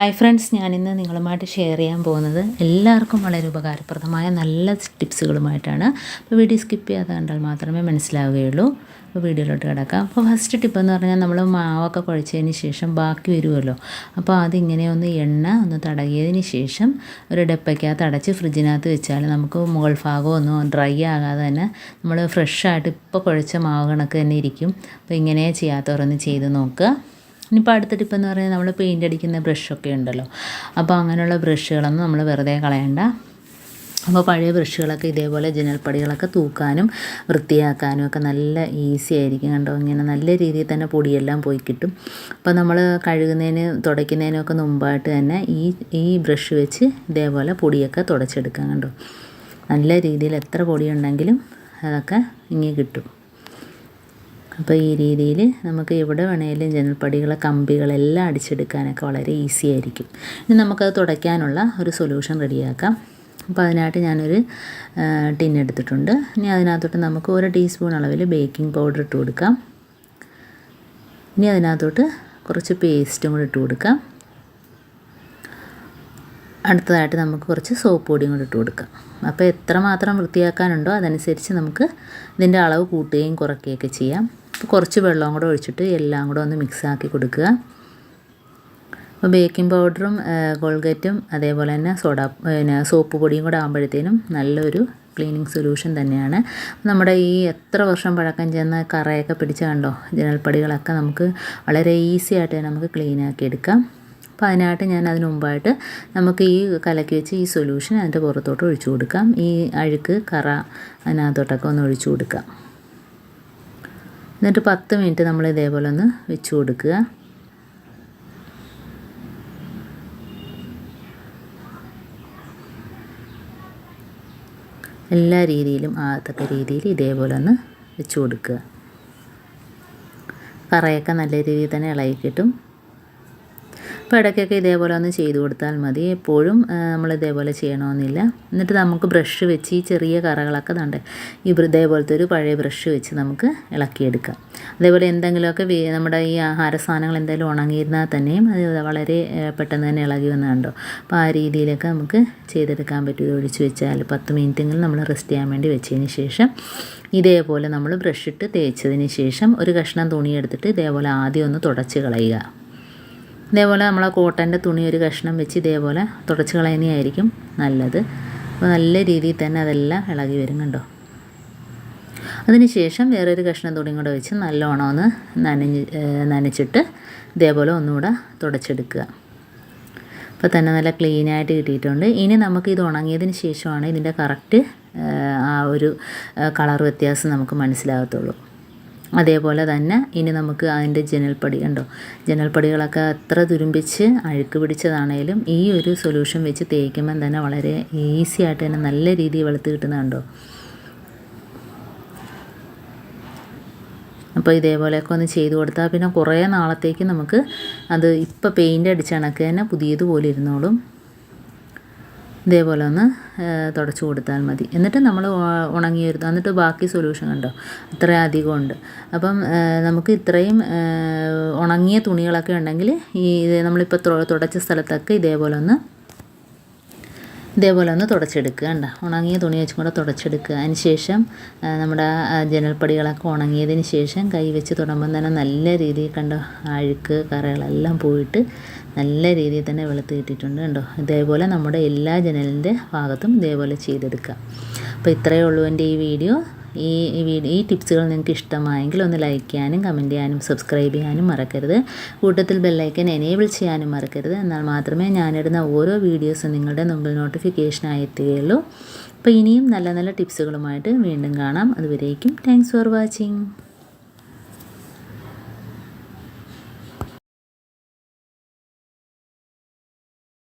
Hi friends, ഞാനിന്ന് നിങ്ങളുമായിട്ട് share ചെയ്യാൻ പോകുന്നത് എല്ലാവർക്കും വളരെ ഉപകാരപ്രദമായ നല്ല ടിപ്സുകളുമായിട്ടാണ്. അപ്പോൾ വീഡിയോ സ്കിപ്പ് ചെയ്യാതെ കണ്ടാൽ മാത്രമേ മനസ്സിലാവുകയുള്ളൂ. അപ്പോൾ വീഡിയോയിലോട്ട് കിടക്കാം. അപ്പോൾ ഫസ്റ്റ് ടിപ്പ് എന്ന് പറഞ്ഞാൽ നമ്മൾ മാവൊക്കെ കുഴച്ചതിന് ശേഷം ബാക്കി വരുമല്ലോ, അപ്പോൾ അതിങ്ങനെ എണ്ണ തടകിയതിന് ശേഷം ഒരു ഡപ്പയ്ക്കകത്ത് അടച്ച് ഫ്രിഡ്ജിനകത്ത് വെച്ചാൽ നമുക്ക് മുകൾ ഭാഗമൊന്നും ഡ്രൈ ആകാതെ തന്നെ നമ്മൾ ഫ്രഷായിട്ട് ഇപ്പോൾ കുഴച്ച മാവ് കണക്ക് തന്നെ ഇരിക്കും. അപ്പോൾ ഇങ്ങനെ ചെയ്യാത്തവരൊന്ന് ചെയ്ത് നോക്കുക. ഇനിയിപ്പോൾ അടുത്ത ടിപ്പെന്ന് പറഞ്ഞാൽ നമ്മൾ പെയിൻ്റ് അടിക്കുന്ന ബ്രഷൊക്കെ ഉണ്ടല്ലോ, അപ്പോൾ അങ്ങനെയുള്ള ബ്രഷുകളൊന്നും നമ്മൾ വെറുതെ കളയണ്ട. അപ്പോൾ പഴയ ബ്രഷുകളൊക്കെ ഇതേപോലെ ജനൽപ്പടികളൊക്കെ തൂക്കാനും വൃത്തിയാക്കാനും ഒക്കെ നല്ല ഈസി ആയിരിക്കും. കണ്ടോ, ഇങ്ങനെ നല്ല രീതിയിൽ തന്നെ പൊടിയെല്ലാം പോയി കിട്ടും. അപ്പോൾ നമ്മൾ തുടയ്ക്കുന്നതിനൊക്കെ മുമ്പായിട്ട് തന്നെ ഈ ബ്രഷ് വെച്ച് ഇതേപോലെ പൊടിയൊക്കെ തുടച്ചെടുക്കാം. കണ്ടോ, നല്ല രീതിയിൽ എത്ര പൊടിയുണ്ടെങ്കിലും അതൊക്കെ ഇങ്ങനെ കിട്ടും. അപ്പോൾ ഈ രീതിയിൽ നമുക്ക് എവിടെ വേണേലും ജനൽപ്പടികളെ കമ്പികളെല്ലാം അടിച്ചെടുക്കാനൊക്കെ വളരെ ഈസി ആയിരിക്കും. ഇനി നമുക്കത് തുടയ്ക്കാനുള്ള ഒരു സൊല്യൂഷൻ റെഡിയാക്കാം. അപ്പോൾ അതിനായിട്ട് ഞാനൊരു ടിൻ എടുത്തിട്ടുണ്ട്. ഇനി അതിനകത്തോട്ട് നമുക്ക് 1 ടീസ്പൂൺ അളവിൽ ബേക്കിംഗ് പൗഡർ ഇട്ട് കൊടുക്കാം. ഇനി അതിനകത്തോട്ട് കുറച്ച് പേസ്റ്റും കൂടി ഇട്ട് കൊടുക്കാം. അടുത്തതായിട്ട് നമുക്ക് കുറച്ച് സോപ്പ് പൊടിയും കൂടി ഇട്ട് കൊടുക്കാം. അപ്പോൾ എത്രമാത്രം വൃത്തിയാക്കാനുണ്ടോ അതനുസരിച്ച് നമുക്ക് ഇതിൻ്റെ അളവ് കൂട്ടുകയും കുറയ്ക്കുകയൊക്കെ ചെയ്യാം. അപ്പോൾ കുറച്ച് വെള്ളവും കൂടെ ഒഴിച്ചിട്ട് എല്ലാം കൂടെ ഒന്ന് മിക്സാക്കി കൊടുക്കുക. അപ്പോൾ ബേക്കിംഗ് പൗഡറും കോൾഗേറ്റും അതേപോലെ തന്നെ സോപ്പ് പൊടിയും കൂടെ ആകുമ്പോഴത്തേനും നല്ലൊരു ക്ലീനിങ് സൊല്യൂഷൻ തന്നെയാണ്. നമ്മുടെ ഈ എത്ര വർഷം പഴക്കം ചെന്ന കറയൊക്കെ പിടിച്ച കണ്ടോ ജനൽപ്പടികളൊക്കെ നമുക്ക് വളരെ ഈസി ആയിട്ട് നമുക്ക് ക്ലീനാക്കി എടുക്കാം. അപ്പോൾ അതിനായിട്ട് ഞാൻ അതിന് മുമ്പായിട്ട് നമുക്ക് ഈ കലക്കി വെച്ച് ഈ സൊല്യൂഷൻ അതിൻ്റെ പുറത്തോട്ട് ഒഴിച്ചു കൊടുക്കാം. ഈ അഴുക്ക് കറ അതിനകത്തോട്ടൊക്കെ ഒന്ന് ഒഴിച്ചു കൊടുക്കാം. എന്നിട്ട് 10 മിനിറ്റ് നമ്മൾ ഇതേപോലെ ഒന്ന് വെച്ച് കൊടുക്കുക. എല്ലാ രീതിയിലും ആകത്തക്ക രീതിയിൽ ഇതേപോലെ ഒന്ന് വെച്ച് കൊടുക്കുക. കറയൊക്കെ നല്ല രീതിയിൽ തന്നെ ഇളകി കിട്ടും. അപ്പോൾ ഇടയ്ക്കൊക്കെ ഇതേപോലെ ഒന്ന് ചെയ്ത് കൊടുത്താൽ മതി. എപ്പോഴും നമ്മൾ ഇതേപോലെ ചെയ്യണമെന്നില്ല. എന്നിട്ട് നമുക്ക് ബ്രഷ് വെച്ച് ഈ ചെറിയ കറകളൊക്കെ ഇതേപോലത്തെ ഒരു പഴയ ബ്രഷ് വെച്ച് നമുക്ക് ഇളക്കിയെടുക്കാം. അതേപോലെ എന്തെങ്കിലുമൊക്കെ നമ്മുടെ ഈ ആഹാര സാധനങ്ങൾ എന്തെങ്കിലും ഉണങ്ങിയിരുന്നാൽ തന്നെയും അത് വളരെ പെട്ടെന്ന് തന്നെ ഇളകി വന്ന് കണ്ടോ. അപ്പോൾ ആ രീതിയിലൊക്കെ നമുക്ക് ചെയ്തെടുക്കാൻ പറ്റും. ഒഴിച്ച് വെച്ചാൽ 10 മിനിറ്റെങ്കിലും നമ്മൾ റെസ്റ്റ് ചെയ്യാൻ വേണ്ടി വെച്ചതിന് ശേഷം ഇതേപോലെ നമ്മൾ ബ്രഷ് ഇട്ട് തേച്ചതിന് ശേഷം ഒരു കഷ്ണം തുണി എടുത്തിട്ട് ഇതേപോലെ ആദ്യം ഒന്ന് തുടച്ച് കളയുക. ഇതേപോലെ നമ്മൾ കോട്ടൻ്റെ തുണി ഒരു കഷ്ണം വെച്ച് ഇതേപോലെ തുടച്ച് കളയുന്നതായിരിക്കും നല്ലത്. അപ്പോൾ നല്ല രീതിയിൽ തന്നെ അതെല്ലാം ഇളകി വരും. കണ്ടോ, അതിന് ശേഷം വേറൊരു കഷ്ണം തുണിയും കൂടെ വെച്ച് നല്ലോണം ഒന്ന് നനച്ചിട്ട് ഇതേപോലെ ഒന്നുകൂടെ തുടച്ചെടുക്കുക. അപ്പോൾ തന്നെ നല്ല ക്ലീനായിട്ട് കിട്ടിയിട്ടുണ്ട്. ഇനി നമുക്ക് ഇത് ഉണങ്ങിയതിന് ശേഷമാണ് ഇതിൻ്റെ കറക്റ്റ് ആ ഒരു കളർ വ്യത്യാസം നമുക്ക് മനസ്സിലാകത്തുള്ളൂ. അതേപോലെ തന്നെ ഇനി നമുക്ക് അതിൻ്റെ ജനൽപ്പടി കണ്ടോ, ജനൽപ്പടികളൊക്കെ എത്ര തുരുമ്പിച്ച് അഴുക്ക് പിടിച്ചതാണേലും ഈ ഒരു സൊല്യൂഷൻ വെച്ച് തേക്കുമ്പം തന്നെ വളരെ ഈസി ആയിട്ട് തന്നെ നല്ല രീതിയിൽ വെളുത്ത് കിട്ടുന്നുണ്ടോ. അപ്പോൾ ഇതേപോലെയൊക്കെ ഒന്ന് ചെയ്ത് കൊടുത്താൽ പിന്നെ കുറേ നാളത്തേക്ക് നമുക്ക് അത് ഇപ്പോൾ പെയിൻ്റ് അടിച്ച കണക്ക് തന്നെ പുതിയതുപോലെ ഇരുന്നോളും. ഇതേപോലെ ഒന്ന് തുടച്ച് കൊടുത്താൽ മതി. എന്നിട്ട് നമ്മൾ ഉണങ്ങിയെടുത്ത് എന്നിട്ട് ബാക്കി സൊല്യൂഷൻ കണ്ടോ ഇത്ര അധികം ഉണ്ട്. അപ്പം നമുക്ക് ഇത്രയും ഉണങ്ങിയ തുണികളൊക്കെ ഉണ്ടെങ്കിൽ നമ്മളിപ്പോൾ തുടച്ച സ്ഥലത്തൊക്കെ ഇതേപോലെ ഒന്ന് തുടച്ചെടുക്കുക. കണ്ടോ, ഉണങ്ങിയ തുണി വെച്ചും കൂടെ തുടച്ചെടുക്കുക. അതിന് ശേഷം നമ്മുടെ ജനൽപ്പടികളൊക്കെ ഉണങ്ങിയതിന് ശേഷം കൈ വെച്ച് തൊടുമ്പം തന്നെ നല്ല രീതിയിൽ കണ്ടോ അഴുക്ക് കറകളെല്ലാം പോയിട്ട് നല്ല രീതിയിൽ തന്നെ വെളുത്ത് കിട്ടിയിട്ടുണ്ട്. കണ്ടോ, ഇതേപോലെ നമ്മുടെ എല്ലാ ജനലിൻ്റെ ഭാഗത്തും ഇതേപോലെ ചെയ്തെടുക്കുക. അപ്പോൾ ഇത്രയേ ഉള്ളൂ എൻ്റെ ഈ വീഡിയോ. ഈ ടിപ്സുകൾ നിങ്ങൾക്ക് ഇഷ്ടമായെങ്കിൽ ഒന്ന് ലൈക്ക് ചെയ്യാനും കമൻറ്റ് ചെയ്യാനും സബ്സ്ക്രൈബ് ചെയ്യാനും മറക്കരുത്. കൂട്ടത്തിൽ ബെല്ലൈക്കൻ എനേബിൾ ചെയ്യാനും മറക്കരുത്. എന്നാൽ മാത്രമേ ഞാനിടുന്ന ഓരോ വീഡിയോസും നിങ്ങളുടെ മുമ്പിൽ നോട്ടിഫിക്കേഷനായി എത്തുകയുള്ളൂ. അപ്പോൾ ഇനിയും നല്ല നല്ല ടിപ്സുകളുമായിട്ട് വീണ്ടും കാണാം. അതുവരേക്കും താങ്ക്സ് ഫോർ വാച്ചിങ്.